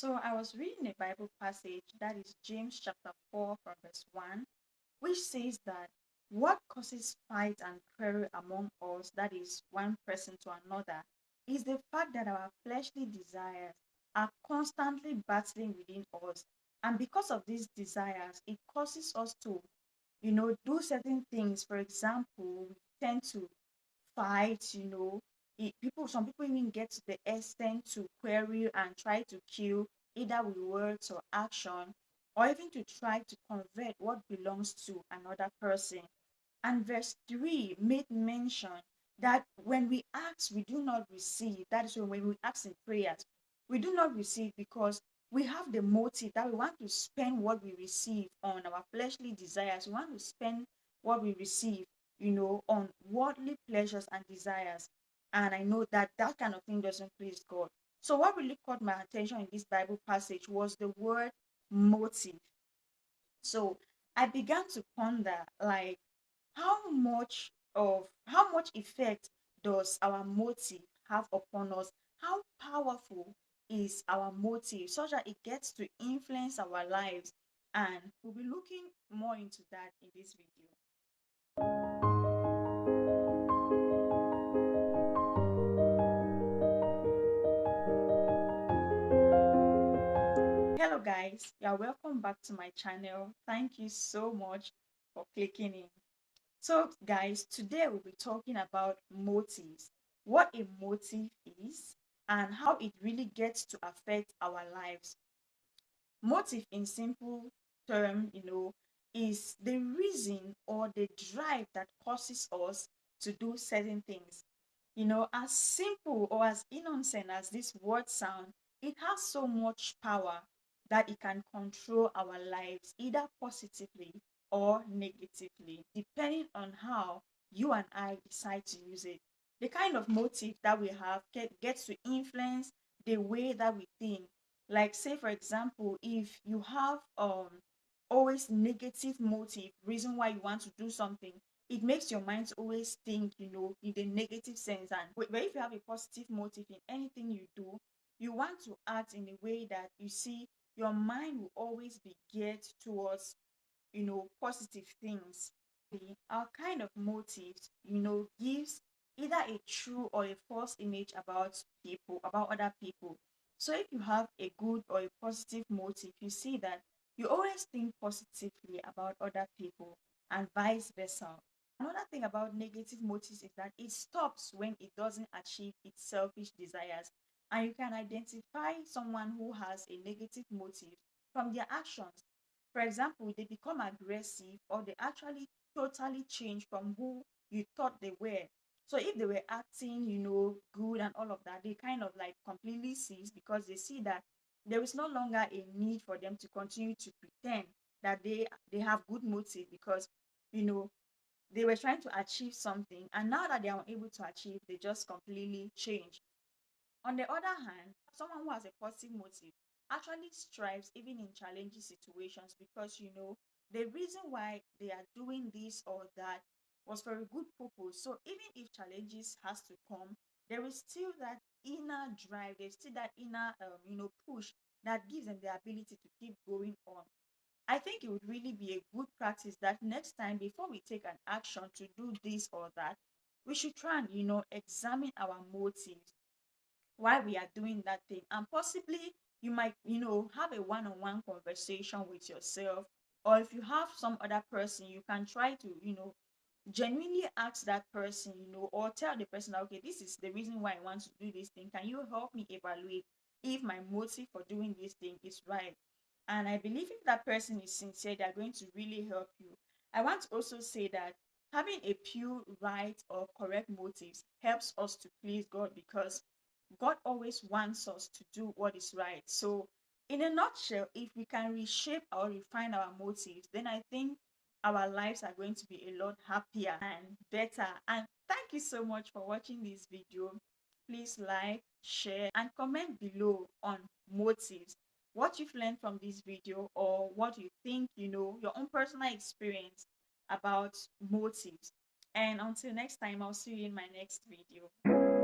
So I was reading a Bible passage that is James chapter 4 from verse 1, which says that what causes fight and quarrel among us, that is one person to another, is the fact that our fleshly desires are constantly battling within us. And because of these desires, it causes us to, do certain things. For example, we tend to fight, some people even get to the extent to query and try to kill either with words or action, or even to try to convert what belongs to another person. And verse 3 made mention that when we ask, we do not receive. That is when we ask in prayers, we do not receive because we have the motive that we want to spend what we receive on our fleshly desires. We want to spend what we receive, on worldly pleasures and desires. And I know that that kind of thing doesn't please God. So, what really caught my attention in this Bible passage was the word motive. So, I began to ponder, like, how much effect does our motive have upon us? How powerful is our motive such that it gets to influence our lives? And we'll be looking more into that in this video. Hello guys, you're welcome back to my channel. Thank you so much for clicking in. So guys, today we'll be talking about motives, what a motive is, and how it really gets to affect our lives. Motive, in simple term, is the reason or the drive that causes us to do certain things. As simple or as innocent as this word sound, it has so much power that it can control our lives either positively or negatively, depending on how you and I decide to use it. The kind of motive that we have gets to influence the way that we think. Like, say for example, if you have always negative motive, reason why you want to do something, it makes your mind to always think, in the negative sense. And but if you have a positive motive in anything you do, you want to act in a way that you see your mind will always be geared towards, positive things. Our kind of motives, gives either a true or a false image about people, about other people. So if you have a good or a positive motive, you see that you always think positively about other people and vice versa. Another thing about negative motives is that it stops when it doesn't achieve its selfish desires. And you can identify someone who has a negative motive from their actions. For example, they become aggressive or they actually totally change from who you thought they were. So if they were acting, good and all of that, they kind of like completely cease because they see that there is no longer a need for them to continue to pretend that they have good motive because you know they were trying to achieve something, and now that they are unable to achieve, they just completely change. On the other hand, someone who has a positive motive actually strives even in challenging situations because the reason why they are doing this or that was for a good purpose. So even if challenges has to come, there is still that inner drive, there's still that inner push that gives them the ability to keep going on. I think it would really be a good practice that next time before we take an action to do this or that, we should try and examine our motives why we are doing that thing, and possibly you might have a one-on-one conversation with yourself, or if you have some other person, you can try to genuinely ask that person, or tell the person that, okay, this is the reason why I want to do this thing, can you help me evaluate if my motive for doing this thing is right? And I believe if that person is sincere, they're going to really help you. I want to also say that having a pure right or correct motives helps us to please God, because God always wants us to do what is right. So, in a nutshell, if we can reshape or refine our motives, then I think our lives are going to be a lot happier and better. And thank you so much for watching this video. Please like, share, and comment below on motives. What you've learned from this video, or what you think, your own personal experience about motives. And until next time, I'll see you in my next video.